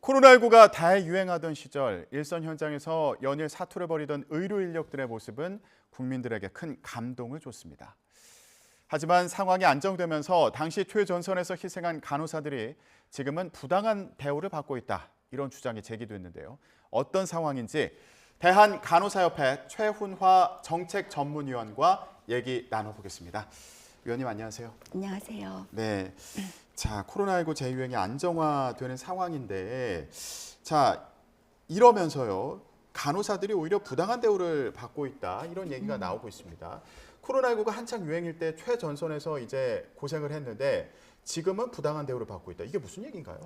코로나19가 대유행하던 시절 일선 현장에서 연일 사투를 벌이던 의료 인력들의 모습은 국민들에게 큰 감동을 줬습니다. 하지만 상황이 안정되면서 당시 최전선에서 희생한 간호사들이 지금은 부당한 대우를 받고 있다. 이런 주장이 제기됐는데요. 어떤 상황인지 대한간호사협회 최훈화 정책전문위원과 얘기 나눠보겠습니다. 위원님 안녕하세요. 안녕하세요. 네. 자, 코로나19 재유행이 안정화되는 상황인데, 자, 이러면서요, 간호사들이 오히려 부당한 대우를 받고 있다, 이런 얘기가 나오고 있습니다. 코로나19가 한창 유행일 때 최전선에서 이제 고생을 했는데, 지금은 부당한 대우를 받고 있다. 이게 무슨 얘기인가요?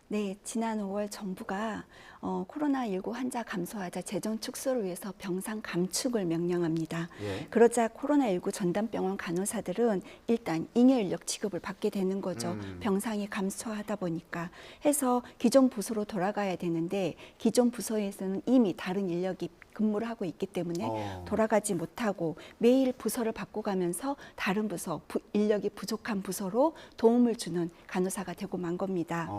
네, 지난 5월 정부가 코로나19 환자 감소하자 재정 축소를 위해서 병상 감축을 명령합니다. 예. 그러자 코로나19 전담병원 간호사들은 일단 잉여 인력 취급을 받게 되는 거죠. 병상이 감소하다 보니까 해서 기존 부서로 돌아가야 되는데 기존 부서에서는 이미 다른 인력이 근무를 하고 있기 때문에 돌아가지 못하고 매일 부서를 바꿔가면서 다른 부서, 인력이 부족한 부서로 도움을 주는 간호사가 되고 만 겁니다.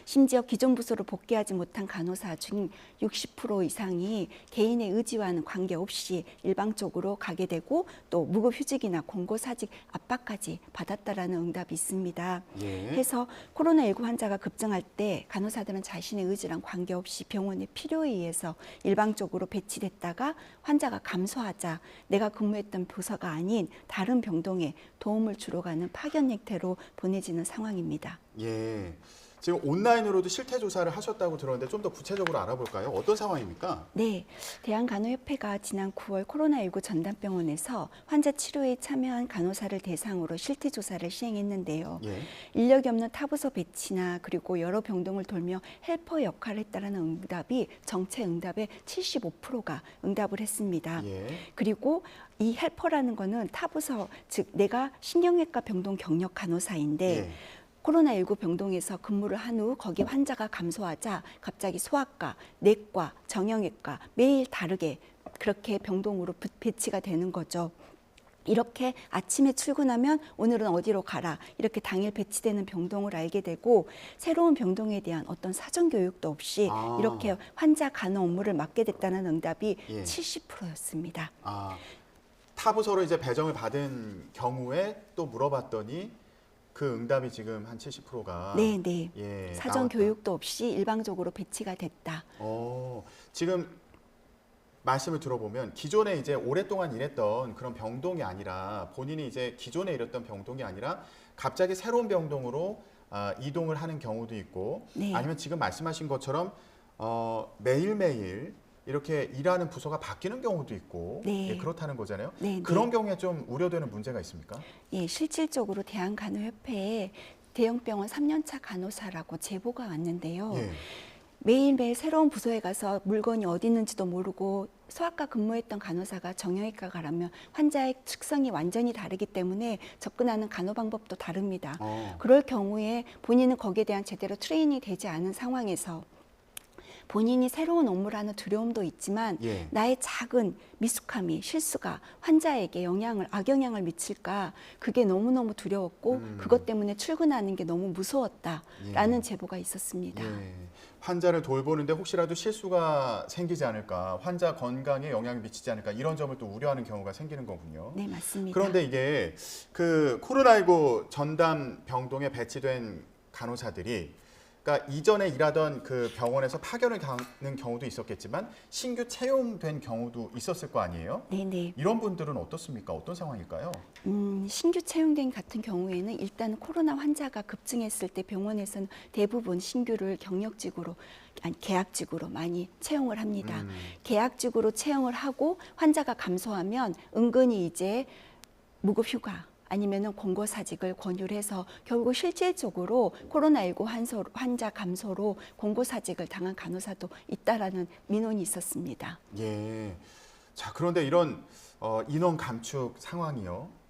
심지어 기존 부서로 복귀하지 못한 간호사 중 60% 이상이 개인의 의지와는 관계없이 일방적으로 가게 되고 또 무급휴직이나 공고사직 압박까지 받았다라는 응답이 있습니다. 예. 해서 코로나19 환자가 급증할 때 간호사들은 자신의 의지랑 관계없이 병원의 필요에 의해서 일방적으로 배치됐다가 환자가 감소하자 내가 근무했던 부서가 아닌 다른 병동에 도움을 주러 가는 파견 형태로 보내지는 상황입니다. 예. 지금 온라인으로도 실태 조사를 하셨다고 들었는데 좀 더 구체적으로 알아볼까요? 어떤 상황입니까? 네, 대한간호협회가 지난 9월 코로나19 전담병원에서 환자 치료에 참여한 간호사를 대상으로 실태 조사를 시행했는데요. 예. 인력이 없는 타부서 배치나 그리고 여러 병동을 돌며 헬퍼 역할을 했다라는 응답이 전체 응답의 75%가 응답을 했습니다. 예. 그리고 이 헬퍼라는 거는 타부서, 즉 내가 신경외과 병동 경력 간호사인데 예. 코로나19 병동에서 근무를 한 후 거기 환자가 감소하자 갑자기 소아과, 내과, 정형외과 매일 다르게 그렇게 병동으로 배치가 되는 거죠. 이렇게 아침에 출근하면 오늘은 어디로 가라 이렇게 당일 배치되는 병동을 알게 되고 새로운 병동에 대한 어떤 사전 교육도 없이 이렇게 환자 간호 업무를 맡게 됐다는 응답이 70%였습니다. 타부서로 이제 배정을 받은 경우에 또 물어봤더니 그 응답이 지금 한 70%가 네. 예, 사전 나왔다. 교육도 없이 일방적으로 배치가 됐다. 지금 말씀을 들어보면 기존에 이제 오랫동안 일했던 그런 병동이 아니라 본인이 이제 기존에 일했던 병동이 아니라 갑자기 새로운 병동으로 이동을 하는 경우도 있고 네. 아니면 지금 말씀하신 것처럼 매일매일 이렇게 일하는 부서가 바뀌는 경우도 있고 네. 예, 그렇다는 거잖아요. 네, 그런 경우에 좀 우려되는 문제가 있습니까? 예, 실질적으로 대한간호협회에 대형병원 3년차 간호사라고 제보가 왔는데요. 예. 매일매일 새로운 부서에 가서 물건이 어디 있는지도 모르고 소아과 근무했던 간호사가 정형외과 가라면 환자의 특성이 완전히 다르기 때문에 접근하는 간호 방법도 다릅니다. 그럴 경우에 본인은 거기에 대한 제대로 트레이닝이 되지 않은 상황에서 본인이 새로운 업무를 하는 두려움도 있지만 예. 나의 작은 미숙함이 실수가 환자에게 악영향을 미칠까 그게 너무너무 두려웠고 그것 때문에 출근하는 게 너무 무서웠다라는 제보가 있었습니다. 예. 환자를 돌보는데 혹시라도 실수가 생기지 않을까, 환자 건강에 영향을 미치지 않을까 이런 점을 또 우려하는 경우가 생기는 거군요. 네, 맞습니다. 그런데 이게 그 코로나19 전담 병동에 배치된 간호사들이 그러니까 이전에 일하던 그 병원에서 파견을 가는 경우도 있었겠지만 신규 채용된 경우도 있었을 거 아니에요? 네네. 이런 분들은 어떻습니까? 어떤 상황일까요? 신규 채용된 같은 경우에는 일단 코로나 환자가 급증했을 때 병원에서는 대부분 신규를 경력직으로 아니 계약직으로 많이 채용을 합니다. 계약직으로 채용을 하고 환자가 감소하면 은근히 이제 무급휴가 아니면은 공고사직을 권유를 해서 결국 실질적으로 코로나19 환자 감소로 공고사직을 당한 간호사도 있다라는 민원이 있었습니다. 예. 자, 그런데 이런 인원 감축 상황이요.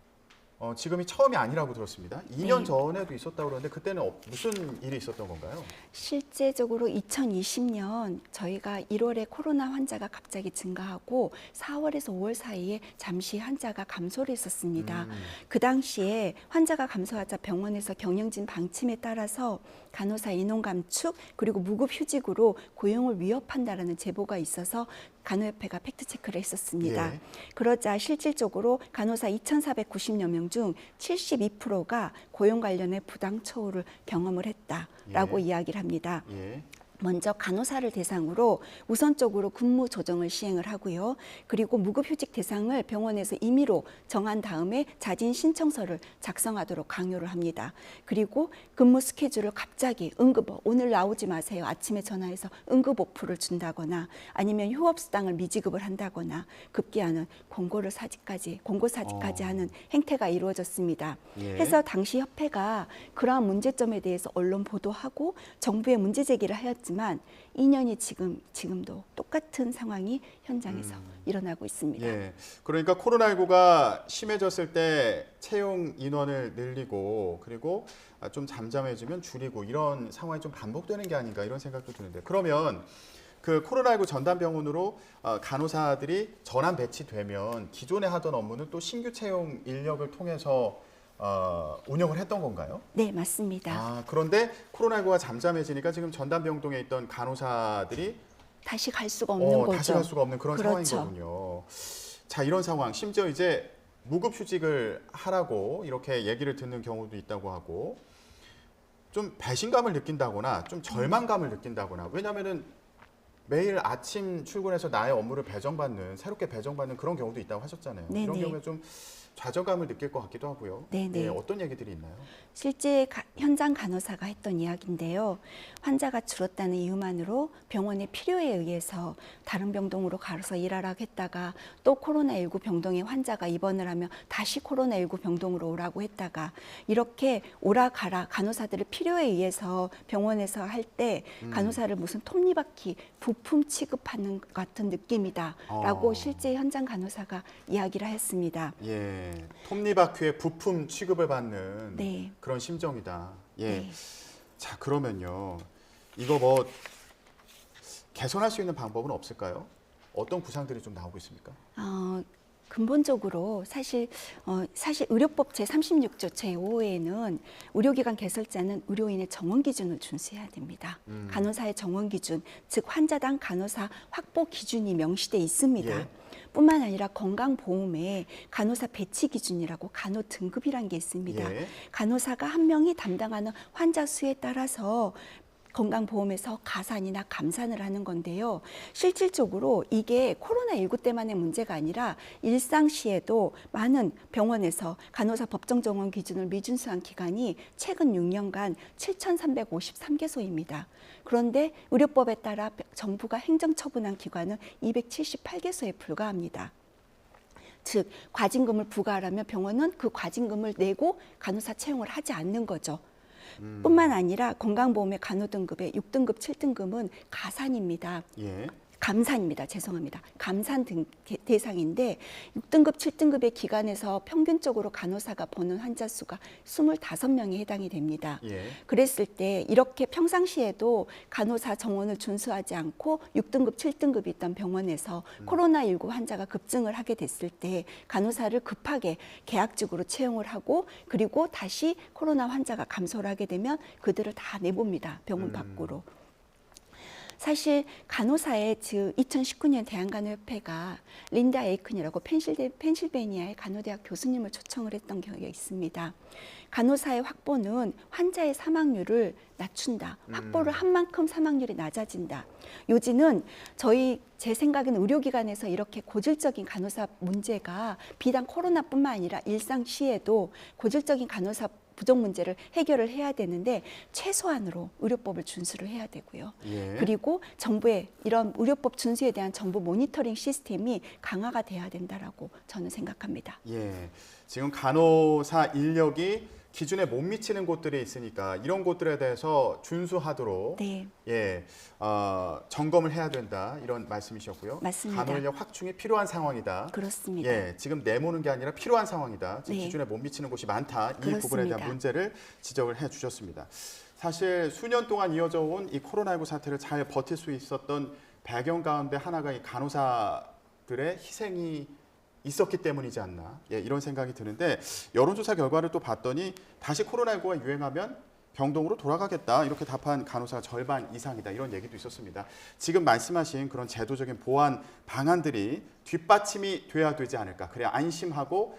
지금이 처음이 아니라고 들었습니다. 2년 네. 전에도 있었다고 그러는데 그때는 무슨 일이 있었던 건가요? 실제적으로 2020년 저희가 1월에 코로나 환자가 갑자기 증가하고 4월에서 5월 사이에 잠시 환자가 감소를 했었습니다. 그 당시에 환자가 감소하자 병원에서 경영진 방침에 따라서 간호사 인원 감축 그리고 무급 휴직으로 고용을 위협한다라는 제보가 있어서 간호협회가 팩트체크를 했었습니다. 예. 그러자 실질적으로 간호사 2,490여 명 중 72%가 고용 관련해 부당처우를 경험을 했다라고 예. 이야기를 합니다. 예. 먼저 간호사를 대상으로 우선적으로 근무 조정을 시행을 하고요. 그리고 무급휴직 대상을 병원에서 임의로 정한 다음에 자진 신청서를 작성하도록 강요를 합니다. 그리고 근무 스케줄을 갑자기 오늘 나오지 마세요. 아침에 전화해서 응급 오프를 준다거나 아니면 휴업수당을 미지급을 한다거나 급기야는 공고 사직까지 하는 행태가 이루어졌습니다. 예. 해서 당시 협회가 그러한 문제점에 대해서 언론 보도하고 정부에 문제 제기를 하였지만 2년이 지금도 똑같은 상황이 현장에서 일어나고 있습니다. 예. 그러니까 코로나19가 심해졌을 때 채용 인원을 늘리고 그리고 좀 잠잠해지면 줄이고 이런 상황이 좀 반복되는 게 아닌가 이런 생각도 드는데 그러면 그 코로나19 전담병원으로 간호사들이 전환 배치되면 기존에 하던 업무는 또 신규 채용 인력을 통해서 운영을 했던 건가요? 네, 맞습니다. 아, 그런데 코로나19가 잠잠해지니까 지금 전담병동에 있던 간호사들이 다시 갈 수가 없는 거죠. 다시 갈 수가 없는 그런 그렇죠. 상황이거든요. 자, 이런 상황, 심지어 이제 무급휴직을 하라고 이렇게 얘기를 듣는 경우도 있다고 하고 좀 배신감을 느낀다거나 좀 절망감을 느낀다거나 왜냐하면은 매일 아침 출근해서 나의 업무를 새롭게 배정받는 그런 경우도 있다고 하셨잖아요. 네네. 이런 경우에 좀 좌절감을 느낄 것 같기도 하고요. 네네. 예, 어떤 얘기들이 있나요? 실제 현장 간호사가 했던 이야기인데요. 환자가 줄었다는 이유만으로 병원의 필요에 의해서 다른 병동으로 가서 일하라고 했다가 또 코로나19 병동에 환자가 입원을 하면 다시 코로나19 병동으로 오라고 했다가 이렇게 오라 가라 간호사들의 필요에 의해서 병원에서 할 때 간호사를 무슨 톱니바퀴 부품 취급하는 것 같은 느낌이다라고 실제 현장 간호사가 이야기를 했습니다. 예, 톱니바퀴의 부품 취급을 받는 네. 그런 심정이다. 예. 네. 자, 그러면요. 이거 뭐 개선할 수 있는 방법은 없을까요? 어떤 구상들이 좀 나오고 있습니까? 근본적으로 사실 의료법 제36조 제5호에는 의료기관 개설자는 의료인의 정원 기준을 준수해야 됩니다. 간호사의 정원 기준, 즉 환자당 간호사 확보 기준이 명시돼 있습니다. 예. 뿐만 아니라 건강보험에 간호사 배치 기준이라고 간호 등급이란 게 있습니다. 예. 간호사가 한 명이 담당하는 환자 수에 따라서 건강보험에서 가산이나 감산을 하는 건데요. 실질적으로 이게 코로나19 때만의 문제가 아니라 일상시에도 많은 병원에서 간호사 법정 정원 기준을 미준수한 기관이 최근 6년간 7,353개소입니다. 그런데 의료법에 따라 정부가 행정처분한 기관은 278개소에 불과합니다. 즉 과징금을 부과하려면 병원은 그 과징금을 내고 간호사 채용을 하지 않는 거죠. 뿐만 아니라 건강보험의 간호 등급의 6등급, 7등급은 가산입니다. 예. 감산입니다. 죄송합니다. 감산 대상인데 6등급, 7등급의 기관에서 평균적으로 간호사가 보는 환자 수가 25명에 해당이 됩니다. 예. 그랬을 때 이렇게 평상시에도 간호사 정원을 준수하지 않고 6등급, 7등급이 있던 병원에서 코로나19 환자가 급증을 하게 됐을 때 간호사를 급하게 계약직으로 채용을 하고 그리고 다시 코로나 환자가 감소를 하게 되면 그들을 다 내봅니다. 병원 밖으로. 사실 간호사의 즉 2019년 대한간호협회가 린다 에이큰이라고 펜실베니아의 간호대학 교수님을 초청을 했던 경우가 있습니다. 간호사의 확보는 환자의 사망률을 낮춘다. 확보를 한 만큼 사망률이 낮아진다. 요지는 제 생각에는 의료기관에서 이렇게 고질적인 간호사 문제가 비단 코로나뿐만 아니라 일상시에도 고질적인 간호사 부족 문제를 해결을 해야 되는데 최소한으로 의료법을 준수를 해야 되고요. 예. 그리고 정부의 이런 의료법 준수에 대한 정부 모니터링 시스템이 강화가 돼야 된다라고 저는 생각합니다. 예. 지금 간호사 인력이 기준에 못 미치는 곳들이 있으니까 이런 곳들에 대해서 준수하도록 네. 예, 점검을 해야 된다 이런 말씀이셨고요. 맞습니다. 간호 인력 확충이 필요한 상황이다. 그렇습니다. 예, 지금 내모는 게 아니라 필요한 상황이다. 지금 네. 기준에 못 미치는 곳이 많다. 이 그렇습니다. 부분에 대한 문제를 지적을 해주셨습니다. 사실 수년 동안 이어져 온 이 코로나19 사태를 잘 버틸 수 있었던 배경 가운데 하나가 이 간호사들의 희생이 있었기 때문이지 않나 이런 생각이 드는데 여론조사 결과를 또 봤더니 다시 코로나19가 유행하면 병동으로 돌아가겠다 이렇게 답한 간호사가 절반 이상이다 이런 얘기도 있었습니다. 지금 말씀하신 그런 제도적인 보완 방안들이 뒷받침이 돼야 되지 않을까. 그래야 안심하고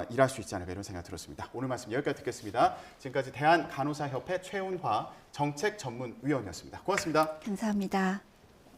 일할 수 있지 않을까 이런 생각이 들었습니다. 오늘 말씀 여기까지 듣겠습니다. 지금까지 대한간호사협회 최운화 정책전문위원이었습니다. 고맙습니다. 감사합니다.